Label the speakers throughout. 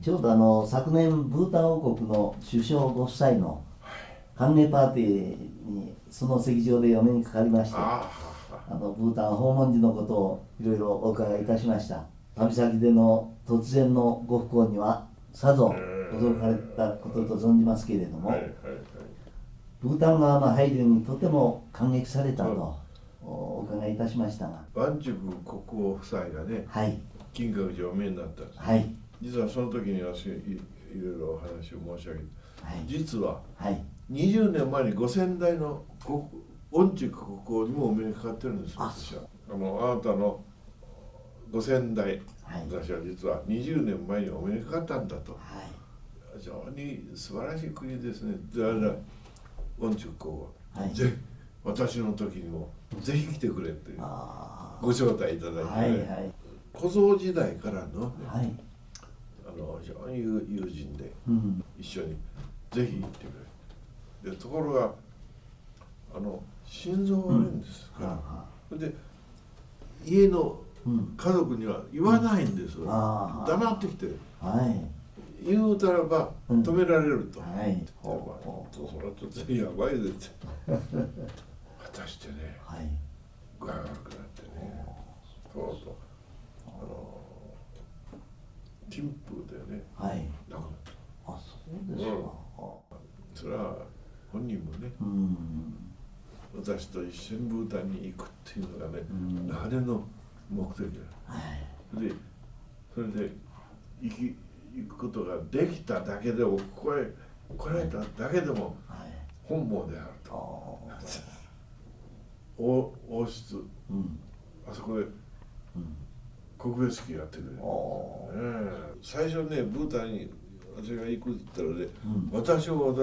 Speaker 1: ちょうど昨年ブータン王国の首相ご夫妻の歓迎パーティーにその席上でお目にかかりまして、ブータン訪問時のことをいろいろお伺いいたしました。旅先での突然のご不幸にはさぞ驚かれたことと存じますけれども、ブータン側の配慮にとても感激されたとお伺いいたしましたが、
Speaker 2: ワンチュク国王夫妻がね、
Speaker 1: はい、
Speaker 2: 金閣寺お見えになったんです、
Speaker 1: はい、実
Speaker 2: はその時に私いろいろお話を申し上げて、
Speaker 1: はい、
Speaker 2: 実は
Speaker 1: 20
Speaker 2: 年前に5000代のワンチュク国王にもお目にかかってるんですよ。私はあなたの5000代、私は実は20年前にお目にかかったんだと、非常に素晴らしい国ですね。ワンチュク国王、ぜひ私の時にもぜひ来てくれってご招待いただいて、小僧時代からの、非常に友人で、一緒にぜひ行ってくれで、ところが心臓悪いんですから、で家の家族には言わないんです、黙ってきて、言うたらば止められると、それはちょっとやばいです果たしてね、具合悪くなってね、そうそうティンプでね、亡くなった。
Speaker 1: そうですか。
Speaker 2: それは本人もね、私と一緒にブータンに行くっていうのがね、長年の目的だ。でそれで行くことができただけでも、ここへ来られただけでも本望であると。王室、あそこで告別式やってくれる、最初ね、ブータンに私が行くって言ったらね、私を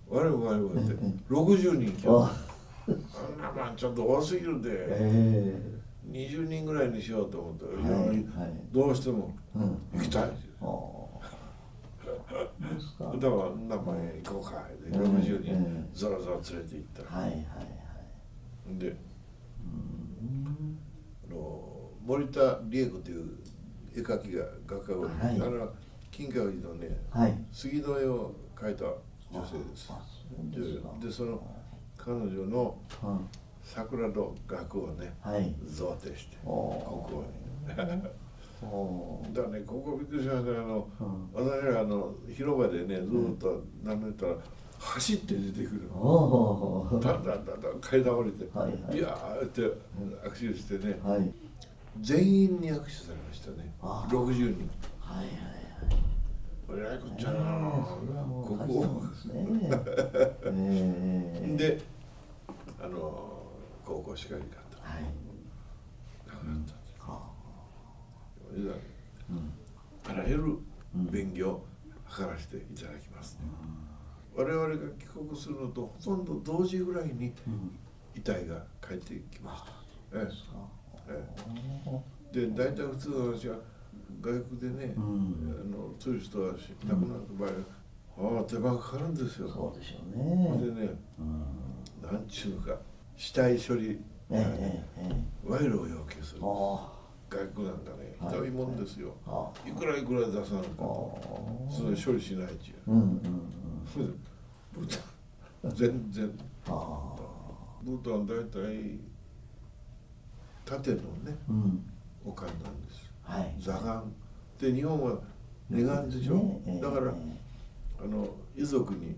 Speaker 2: 我々って60人来た。あんなちょっと多すぎるんで、20人ぐらいにしようと思ったら、どうしても行きたいですよ。だから名前行こうかで60人ぞろぞろ連れて行った。で森田理恵子という絵描きが画家がいる、金閣寺のね、杉の絵を描いた女性です。でその彼女の桜の額をね、贈呈して国王に。だからね、ここびっくりしました。私ら広場でね、ずっと何年たら走って出てくる。だんだん階段降りて、いやーって握手してね、全員に握手されましたね。60人。これはこっちゃな、ここで高校司会に勝った。亡くなったんです。あらゆる便宜を図らせていただきますね。我々が帰国するのとほとんど同時ぐらいに遺体が帰ってきました。で大体普通の話は外国でね、そういう人は亡くなった場合は手間がかかるんですよ。
Speaker 1: そうでしょうね。
Speaker 2: でね、なんちゅうか死体処理、賄賂を要求するんです。外国なんかね、ひどいもんですよ。いくら出さなかと、それ処理しないっちゅう。ブータン全然。ブータン大体縦のね、丘なんです。座岩で、日本は二岩でしょ。だから遺族に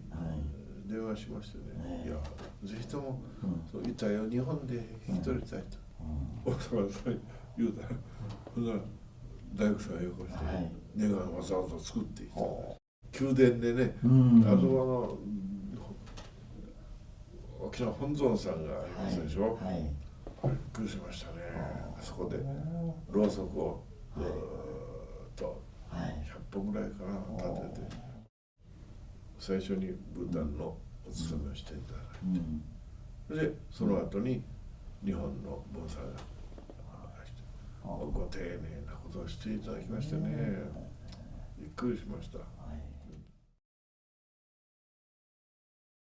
Speaker 2: 電話しましてね、いやぜひとも遺体を日本で引き取りたいと王様さん言うたら、そんな大工さんをよこして願いわざわざ作っていた。宮殿でね、あそこ大きな本尊さんがありますでしょ。びっくりしましたね。あそこでろうそくをずっと100本ぐらいかな立てて、最初にブータンのお勤めをしていただいて、でその後に日本の盆栽がご丁寧なことをしていただきましてね、びっくりしました。